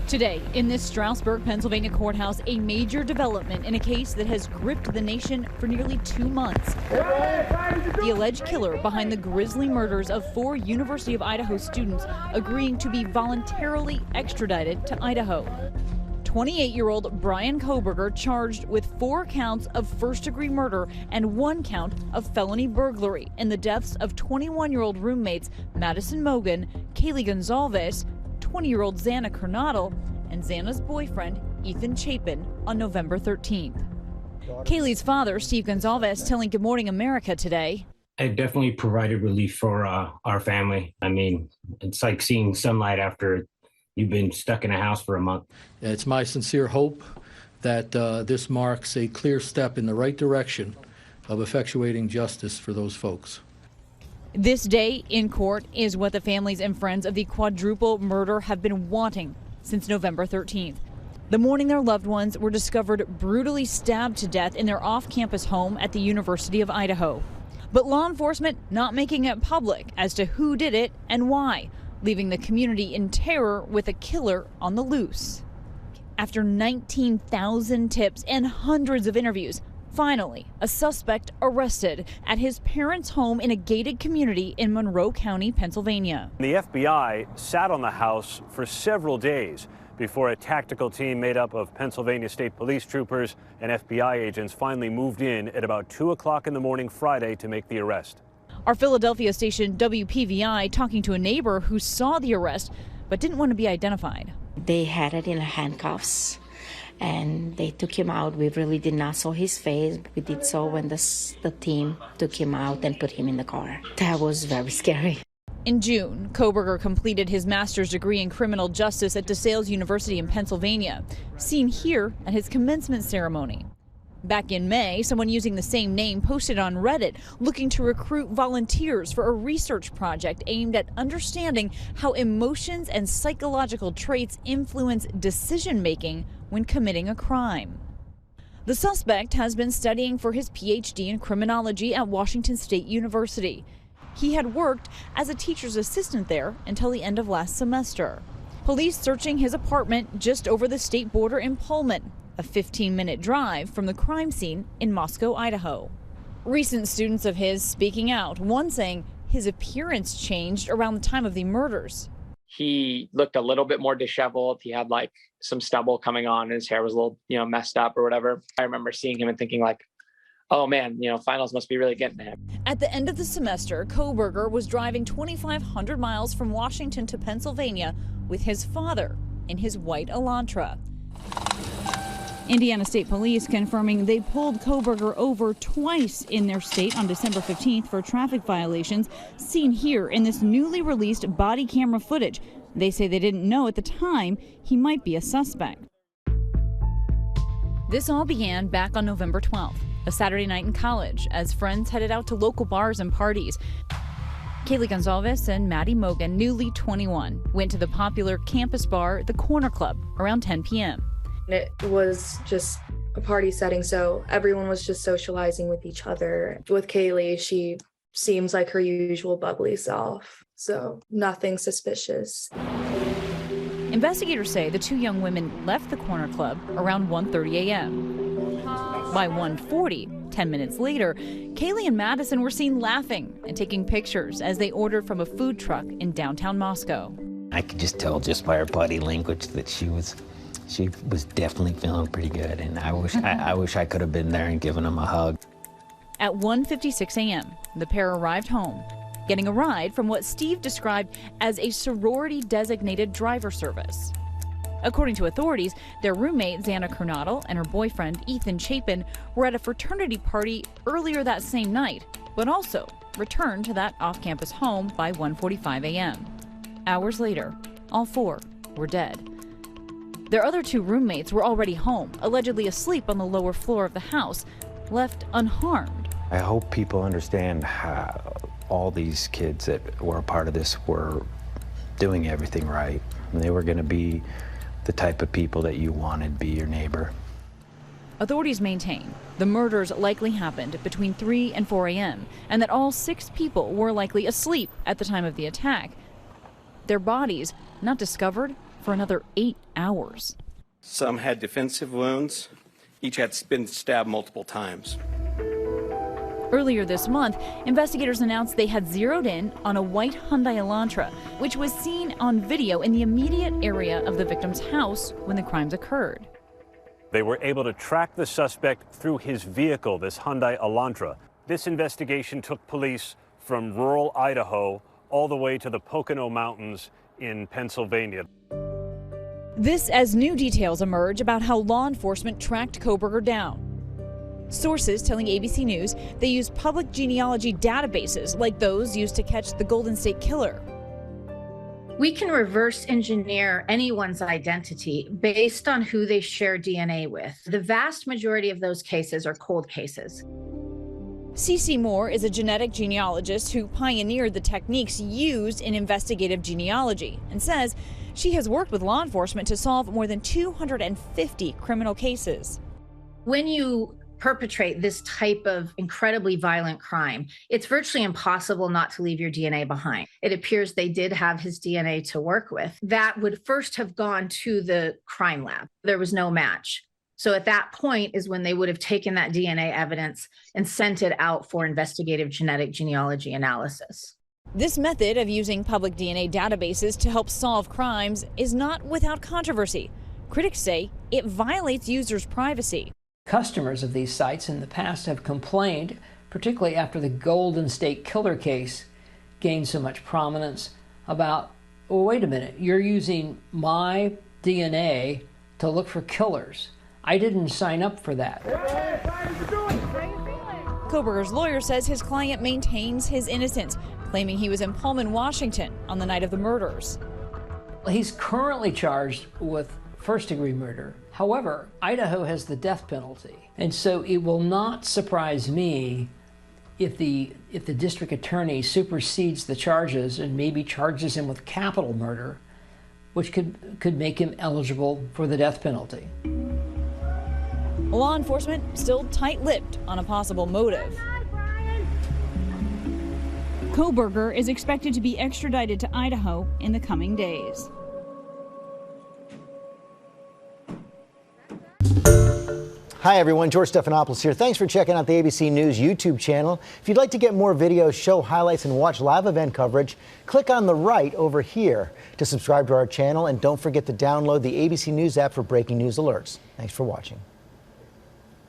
Today, in this Stroudsburg, Pennsylvania courthouse, a major development in a case that has gripped the nation for nearly 2 months. The alleged killer behind the grisly murders of 4 University of Idaho students agreeing to be voluntarily extradited to Idaho. 28-year-old Brian Kohberger charged with 4 counts of first-degree murder and 1 count of felony burglary in the deaths of 21-year-old roommates Madison Mogen, Kaylee Gonzalez, 20-year-old Xana Kernadel, and Xana's boyfriend, Ethan Chapin, on November 13th. Kaylee's father, Steve Gonzalez, telling Good Morning America today. It definitely provided relief for our family. I mean, it's like seeing sunlight after you've been stuck in a house for a month. It's my sincere hope that this marks a clear step in the right direction of effectuating justice for those folks. This day in court is what the families and friends of the quadruple murder have been wanting since November 13th. The morning their loved ones were discovered brutally stabbed to death in their off-campus home at the University of Idaho. But law enforcement not making it public as to who did it and why, leaving the community in terror with a killer on the loose. After 19,000 tips and hundreds of interviews, finally, a suspect arrested at his parents' home in a gated community in Monroe County, Pennsylvania. The FBI sat on the house for several days before a tactical team made up of Pennsylvania State Police troopers and FBI agents finally moved in at about 2 o'clock in the morning Friday to make the arrest. Our Philadelphia station WPVI talking to a neighbor who saw the arrest but didn't want to be identified. They had it in handcuffs and they took him out. We really did not saw his face. We did so when the team took him out and put him in the car. That was very scary. In June, Kohberger completed his master's degree in criminal justice at DeSales University in Pennsylvania, seen here at his commencement ceremony. Back in May, someone using the same name posted on Reddit looking to recruit volunteers for a research project aimed at understanding how emotions and psychological traits influence decision-making when committing a crime. The suspect has been studying for his PhD in criminology at Washington State University. He had worked as a teacher's assistant there until the end of last semester. Police searching his apartment just over the state border in Pullman, a 15-minute drive from the crime scene in Moscow, Idaho. Recent students of his speaking out, one saying his appearance changed around the time of the murders. He looked a little bit more disheveled. He had like some stubble coming on and his hair was a little, messed up or whatever. I remember seeing him and thinking like, oh man, finals must be really getting to him. At the end of the semester, Kohberger was driving 2,500 miles from Washington to Pennsylvania with his father in his white Elantra. Indiana State Police confirming they pulled Kohberger over twice in their state on December 15th for traffic violations, seen here in this newly released body camera footage. They say they didn't know at the time he might be a suspect. This all began back on November 12th, a Saturday night in college, as friends headed out to local bars and parties. Kaylee Gonzalez and Maddie Mogen, newly 21, went to the popular campus bar, the Corner Club, around 10 p.m. It was just a party setting, so everyone was just socializing with each other. With Kaylee, she seems like her usual bubbly self, so nothing suspicious. Investigators say the 2 young women left the Corner Club around 1:30 a.m. By 1:40, 10 minutes later, Kaylee and Madison were seen laughing and taking pictures as they ordered from a food truck in downtown Moscow. I could just tell just by her body language that she was definitely feeling pretty good, and I wish I could have been there and given them a hug. At 1:56 a.m., the pair arrived home, getting a ride from what Steve described as a sorority-designated driver service. According to authorities, their roommate, Xana Kernadel, and her boyfriend, Ethan Chapin, were at a fraternity party earlier that same night, but also returned to that off-campus home by 1:45 a.m. Hours later, all 4 were dead. Their other 2 roommates were already home, allegedly asleep on the lower floor of the house, left unharmed. I hope people understand how all these kids that were a part of this were doing everything right. And they were going to be the type of people that you wanted to be your neighbor. Authorities maintain the murders likely happened between 3 and 4 a.m. and that all 6 people were likely asleep at the time of the attack. Their bodies not discovered for another 8 hours. Some had defensive wounds. Each had been stabbed multiple times. Earlier this month, investigators announced they had zeroed in on a white Hyundai Elantra, which was seen on video in the immediate area of the victim's house when the crimes occurred. They were able to track the suspect through his vehicle, this Hyundai Elantra. This investigation took police from rural Idaho all the way to the Pocono Mountains in Pennsylvania. This as new details emerge about how law enforcement tracked Kohberger down. Sources telling ABC News they used public genealogy databases like those used to catch the Golden State Killer. We can reverse engineer anyone's identity based on who they share DNA with. The vast majority of those cases are cold cases. CeCe Moore is a genetic genealogist who pioneered the techniques used in investigative genealogy and says she has worked with law enforcement to solve more than 250 criminal cases. When you perpetrate this type of incredibly violent crime, it's virtually impossible not to leave your DNA behind. It appears they did have his DNA to work with. That would first have gone to the crime lab. There was no match. So at that point is when they would have taken that DNA evidence and sent it out for investigative genetic genealogy analysis. This method of using public DNA databases to help solve crimes is not without controversy. Critics say it violates users' privacy. Customers of these sites in the past have complained, particularly after the Golden State Killer case gained so much prominence, about, well, wait a minute, you're using my DNA to look for killers. I didn't sign up for that. Kohberger's lawyer says his client maintains his innocence, claiming he was in Pullman, Washington on the night of the murders. He's currently charged with first-degree murder. However, Idaho has the death penalty, and so it will not surprise me if the district attorney supersedes the charges and maybe charges him with capital murder, which could make him eligible for the death penalty. Law enforcement still tight-lipped on a possible motive. Kohberger is expected to be extradited to Idaho in the coming days. Hi everyone, George Stephanopoulos here. Thanks for checking out the ABC News YouTube channel. If you'd like to get more videos, show highlights, and watch live event coverage, click on the right over here to subscribe to our channel, and don't forget to download the ABC News app for breaking news alerts. Thanks for watching.